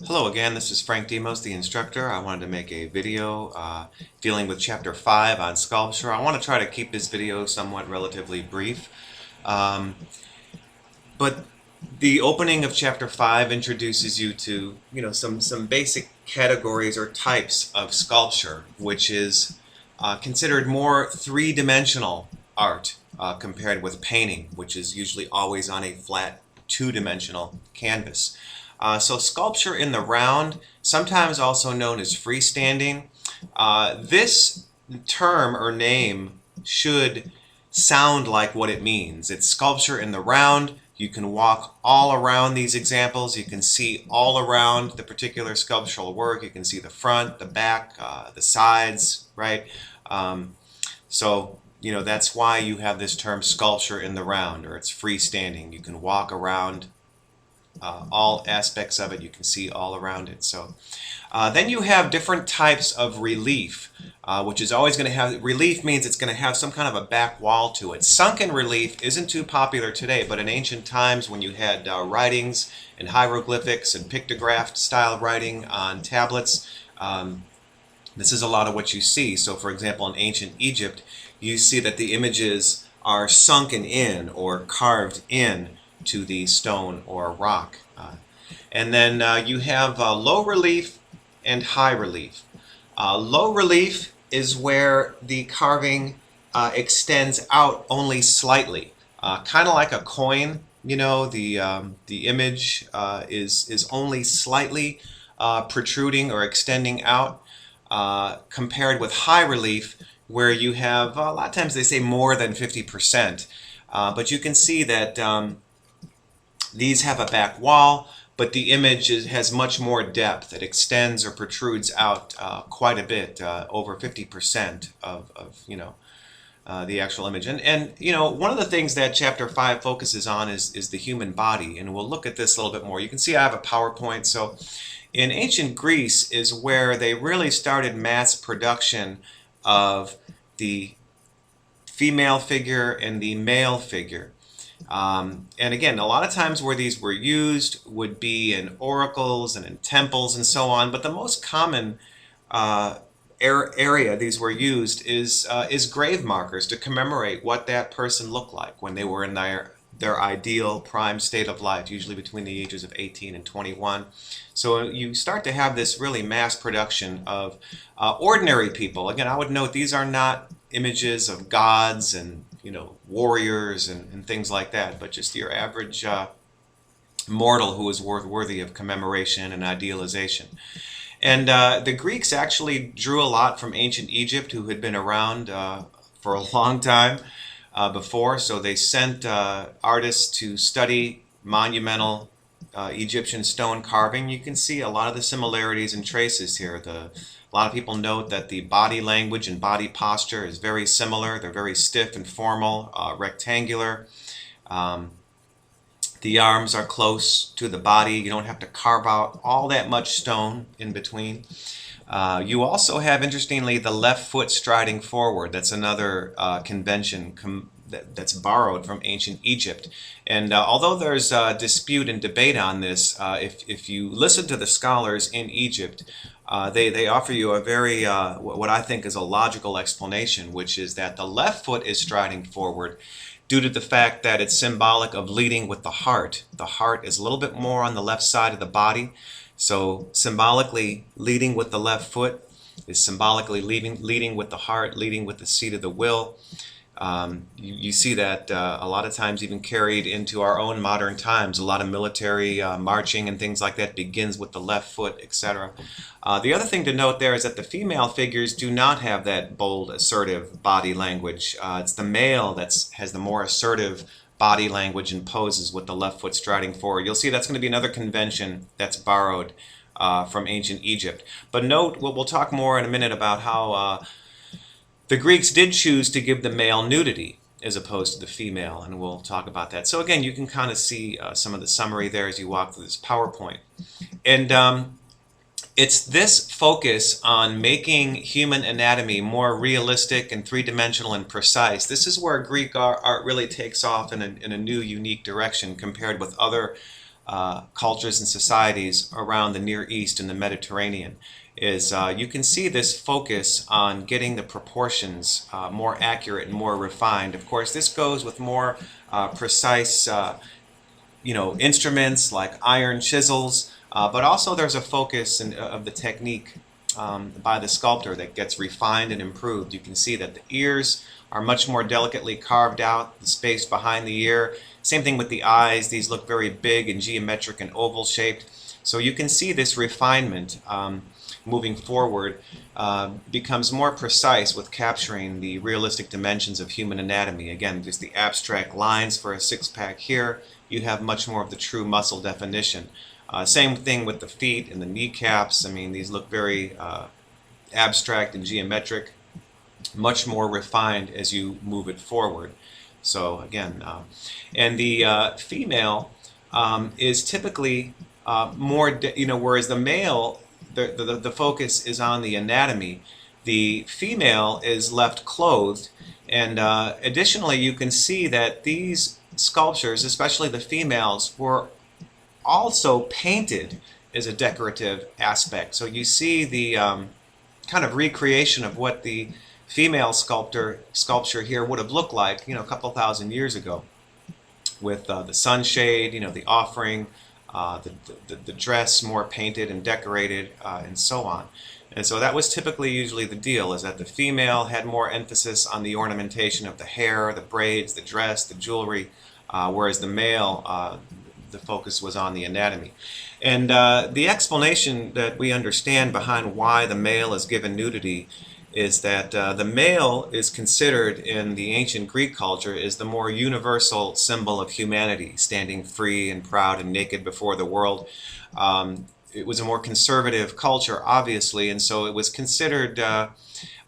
Hello again, this is Frank Demos, the instructor. I wanted to make a video dealing with Chapter 5 on sculpture. I want to try to keep this video somewhat relatively brief. Um, but the opening of Chapter 5 introduces you to, some basic categories or types of sculpture, which is considered more three-dimensional art compared with painting, which is usually always on a flat two-dimensional canvas. So sculpture in the round, sometimes also known as freestanding, this term or name should sound like what it means. It's sculpture in the round. You can walk all around these examples. You can see all around the particular sculptural work. You can see the front, the back, the sides, right? That's why you have this term sculpture in the round, or it's freestanding. You can walk around all aspects of it. You can see all around it. Then you have different types of relief, which is always going to have, relief means it's going to have some kind of a back wall to it. Sunken relief isn't too popular today, but in ancient times when you had writings and hieroglyphics and pictograph style writing on tablets, this is a lot of what you see. So for example, in ancient Egypt, you see that the images are sunken in or carved in to the stone or rock. And then you have low relief and high relief. Low relief is where the carving extends out only slightly, kind of like a coin. The image is only slightly protruding or extending out, compared with high relief, where you have a lot of times they say more than 50%. But you can see that these have a back wall, but the image has much more depth. It extends or protrudes out quite a bit, over 50% of the actual image. And one of the things that Chapter 5 focuses on is the human body, and we'll look at this a little bit more. You can see I have a PowerPoint. So in ancient Greece is where they really started mass production of the female figure and the male figure. And again, a lot of times where these were used would be in oracles and in temples and so on, but the most common area these were used is grave markers to commemorate what that person looked like when they were in their ideal prime state of life, usually between the ages of 18 and 21. So you start to have this really mass production of ordinary people. Again, I would note these are not images of gods and warriors and things like that, but just your average mortal who is worthy of commemoration and idealization. And the Greeks actually drew a lot from ancient Egypt, who had been around for a long time before, so they sent artists to study monumental Egyptian stone carving. You can see a lot of the similarities and traces here. A lot of people note that the body language and body posture is very similar. They're very stiff and formal, rectangular. The arms are close to the body. You don't have to carve out all that much stone in between. You also have, interestingly, the left foot striding forward. That's another convention that's borrowed from ancient Egypt. And although there's dispute and debate on this, if you listen to the scholars in Egypt, they offer you a very, what I think is a logical explanation, which is that the left foot is striding forward due to the fact that it's symbolic of leading with the heart. The heart is a little bit more on the left side of the body. So symbolically, leading with the left foot is symbolically leading with the heart, leading with the seat of the will. You see that a lot of times even carried into our own modern times. A lot of military marching and things like that begins with the left foot, etc. The other thing to note there is that the female figures do not have that bold, assertive body language. It's the male that has the more assertive body language and poses with the left foot striding forward. You'll see that's going to be another convention that's borrowed from ancient Egypt. But note, we'll talk more in a minute about how the Greeks did choose to give the male nudity as opposed to the female, and we'll talk about that. So again, you can kind of see some of the summary there as you walk through this PowerPoint. And it's this focus on making human anatomy more realistic and three-dimensional and precise. This is where Greek art really takes off in a new, unique direction compared with other cultures and societies around the Near East and the Mediterranean is you can see this focus on getting the proportions more accurate and more refined. Of course, this goes with more precise instruments like iron chisels, but also there's a focus of the technique by the sculptor that gets refined and improved. You can see that the ears are much more delicately carved out, the space behind the ear. Same thing with the eyes. These look very big and geometric and oval shaped. So you can see this refinement moving forward becomes more precise with capturing the realistic dimensions of human anatomy. Again, just the abstract lines for a six-pack here. You have much more of the true muscle definition. Same thing with the feet and the kneecaps. I mean, these look very abstract and geometric, much more refined as you move it forward. So again, and the female is typically more, whereas the male, the focus is on the anatomy, the female is left clothed. And additionally, you can see that these sculptures, especially the females, were also painted as a decorative aspect. So you see the kind of recreation of what the female sculpture here would have looked like, a couple thousand years ago, with the sunshade, the offering, the dress more painted and decorated, and so on. And so that was typically usually the deal, is that the female had more emphasis on the ornamentation of the hair, the braids, the dress, the jewelry, whereas the male, the focus was on the anatomy. And the explanation that we understand behind why the male is given nudity is that the male is considered in the ancient Greek culture is the more universal symbol of humanity, standing free and proud and naked before the world. It was a more conservative culture, obviously, and so it was considered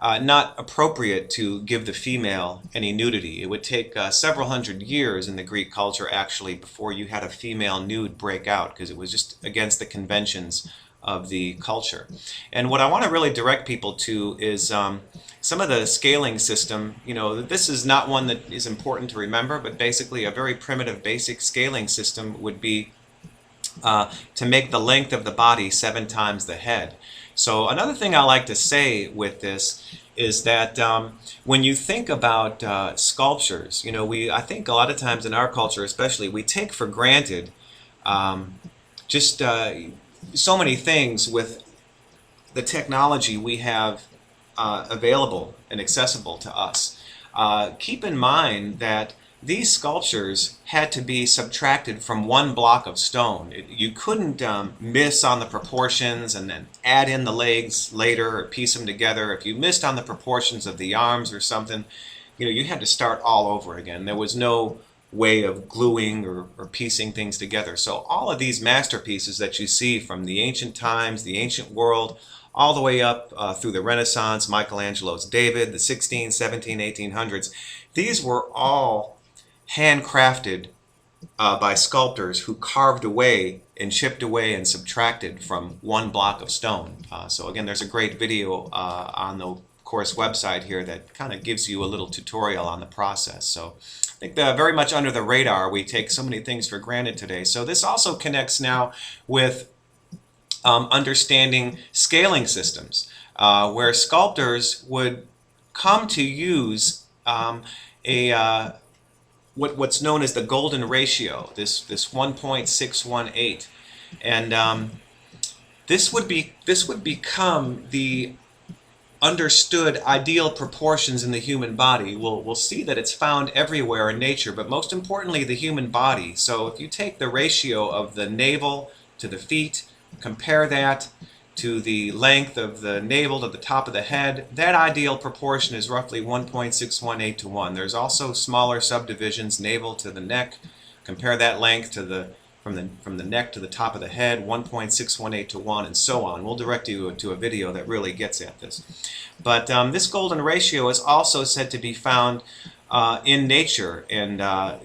not appropriate to give the female any nudity. It would take several hundred years in the Greek culture, actually, before you had a female nude break out, because it was just against the conventions of the culture. And what I want to really direct people to is some of the scaling system. This is not one that is important to remember, but basically a very primitive basic scaling system would be to make the length of the body 7 times the head. So another thing I like to say with this is that when you think about sculptures, I think a lot of times in our culture especially, we take for granted just so many things with the technology we have available and accessible to us. Keep in mind that these sculptures had to be subtracted from 1 block of stone. You couldn't miss on the proportions and then add in the legs later or piece them together. If you missed on the proportions of the arms or something, you had to start all over again. There was no way of gluing or piecing things together. So all of these masterpieces that you see from the ancient times, the ancient world, all the way up through the Renaissance, Michelangelo's David, the 16, 17, 1800s, these were all handcrafted by sculptors who carved away and chipped away and subtracted from 1 block of stone. So again, there's a great video on the course website here that kind of gives you a little tutorial on the process. So I think very much under the radar, we take so many things for granted today. So this also connects now with understanding scaling systems, where sculptors would come to use what's known as the golden ratio, this 1.618, and this would become the understood ideal proportions in the human body. We'll see that it's found everywhere in nature, but most importantly the human body. So if you take the ratio of the navel to the feet, compare that to the length of the navel to the top of the head, that ideal proportion is roughly 1.618 to 1. There's also smaller subdivisions, navel to the neck. Compare that length to from the neck to the top of the head, 1.618 to 1, and so on. We'll direct you to a video that really gets at this. But this golden ratio is also said to be found in nature, and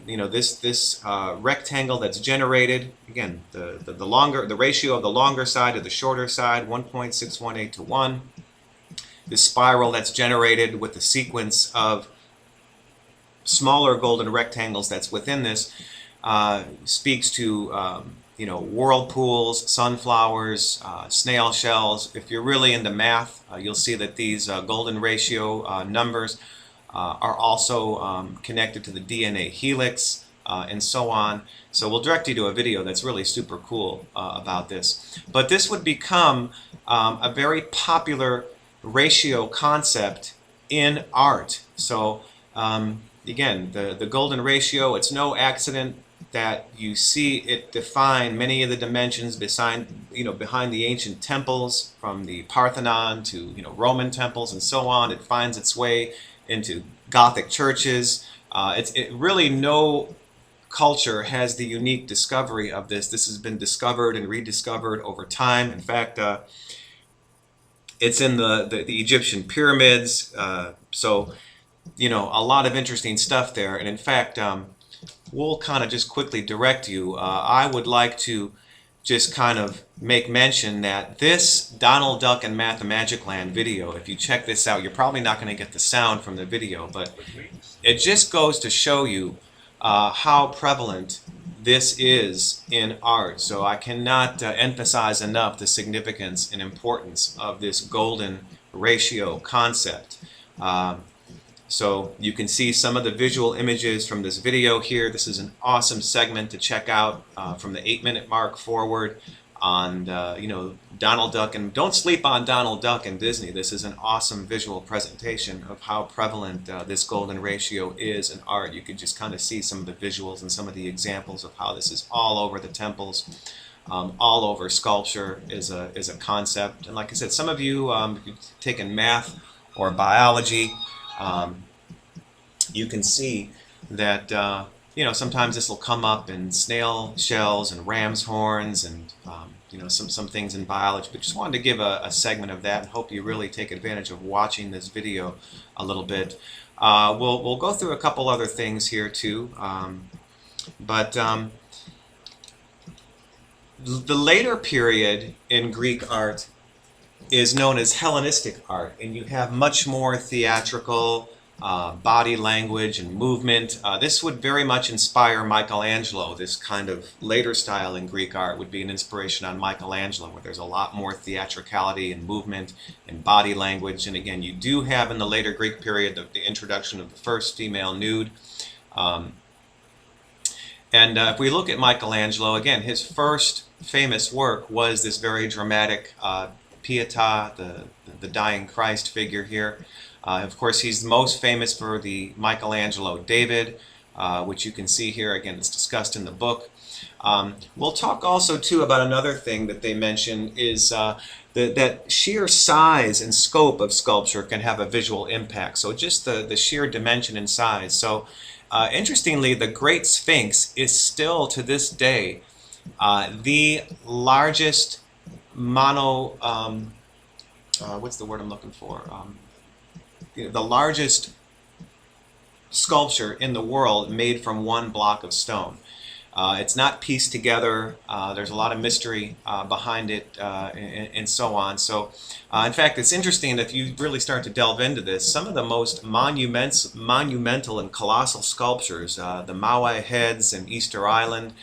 this rectangle that's generated, again, the ratio of the longer side to the shorter side, 1.618 to 1. The spiral that's generated with the sequence of smaller golden rectangles that's within this speaks to whirlpools, sunflowers, snail shells. If you're really into math, you'll see that these golden ratio numbers are also connected to the DNA helix and so on. So we'll direct you to a video that's really super cool about this. But this would become a very popular ratio concept in art. So again, the golden ratio, it's no accident that you see it define many of the dimensions behind the ancient temples, from the Parthenon to Roman temples and so on. It finds its way into Gothic churches. It really, no culture has the unique discovery of this. This has been discovered and rediscovered over time. In fact, it's in the Egyptian pyramids. So a lot of interesting stuff there. And in fact, we'll kind of just quickly direct you. I would like to just kind of make mention that this Donald Duck and Mathemagicland video, if you check this out, you're probably not going to get the sound from the video, but it just goes to show you how prevalent this is in art. So I cannot emphasize enough the significance and importance of this golden ratio concept. So you can see some of the visual images from this video here. This is an awesome segment to check out from the 8-minute mark forward on Donald Duck. And don't sleep on Donald Duck and Disney. This is an awesome visual presentation of how prevalent this golden ratio is in art. You can just kind of see some of the visuals and some of the examples of how this is all over the temples. All over sculpture is a concept. And like I said, some of you, if you've taken math or biology, you can see that sometimes this will come up in snail shells and ram's horns and some things in biology. But just wanted to give a segment of that and hope you really take advantage of watching this video a little bit. We'll go through a couple other things here too, but the later period in Greek art is known as Hellenistic art, and you have much more theatrical body language and movement. This would very much inspire Michelangelo. This kind of later style in Greek art would be an inspiration on Michelangelo, where there's a lot more theatricality and movement and body language. And again, you do have in the later Greek period the introduction of the first female nude. If we look at Michelangelo, again, his first famous work was this very dramatic Pietà, the dying Christ figure here. Of course, he's most famous for the Michelangelo David, which you can see here. Again, it's discussed in the book. We'll talk also too about another thing that they mention is that sheer size and scope of sculpture can have a visual impact. So just the sheer dimension and size. So interestingly, the Great Sphinx is still to this day the largest what's the word I'm looking for? The largest sculpture in the world made from one block of stone. It's not pieced together. There's a lot of mystery behind it and so on. So, in fact, it's interesting if you really start to delve into this. Some of the most monumental and colossal sculptures, the Maui heads in Easter Island,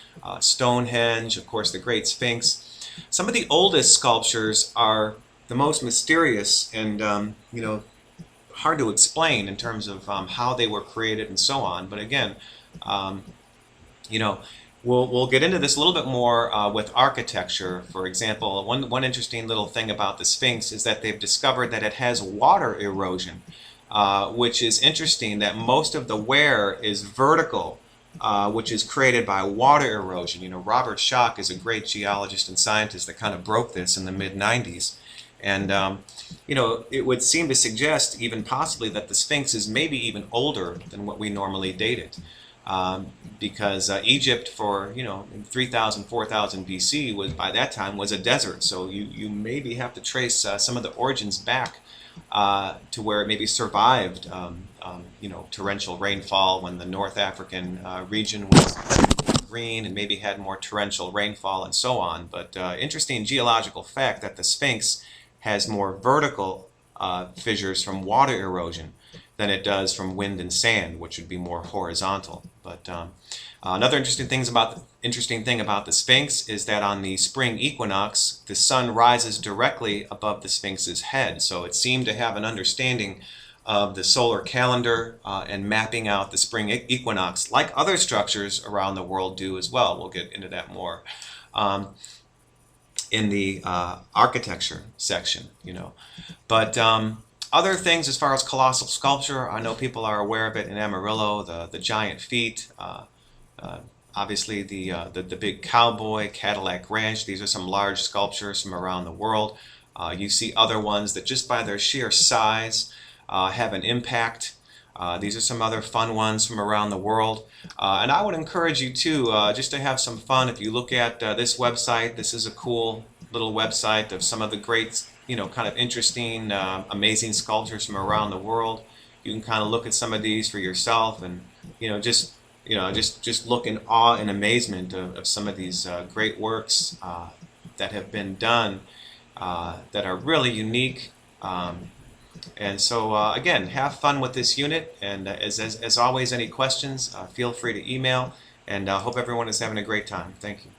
Stonehenge, of course, the Great Sphinx. Some of the oldest sculptures are the most mysterious and hard to explain in terms of how they were created and so on. But again, we'll get into this a little bit more with architecture. For example, one interesting little thing about the Sphinx is that they've discovered that it has water erosion, which is interesting. That most of the wear is vertical, which is created by water erosion. Robert Schoch is a great geologist and scientist that kind of broke this in the mid-90s. And, it would seem to suggest even possibly that the Sphinx is maybe even older than what we normally date it. Because Egypt for, 3000, 4000 BC was, by that time, was a desert. So you maybe have to trace some of the origins back to where it maybe survived, torrential rainfall when the North African region was green and maybe had more torrential rainfall and so on. But interesting geological fact that the Sphinx has more vertical fissures from water erosion. than it does from wind and sand, which would be more horizontal. But another interesting thing about the Sphinx is that on the spring equinox, the sun rises directly above the Sphinx's head. So it seemed to have an understanding of the solar calendar and mapping out the spring equinox, like other structures around the world do as well. We'll get into that more in the architecture section, you know. But other things as far as colossal sculpture, I know people are aware of it in Amarillo, the giant feet, obviously the big cowboy, Cadillac Ranch. These are some large sculptures from around the world. You see other ones that just by their sheer size have an impact. These are some other fun ones from around the world. And I would encourage you too, just to have some fun. If you look at this website, this is a cool little website of some of the great, you know, kind of interesting, amazing sculptures from around the world. You can kind of look at some of these for yourself and, you know, just look in awe and amazement of some of these great works that have been done that are really unique. And so, again, have fun with this unit. And as always, any questions, feel free to email. And I hope everyone is having a great time. Thank you.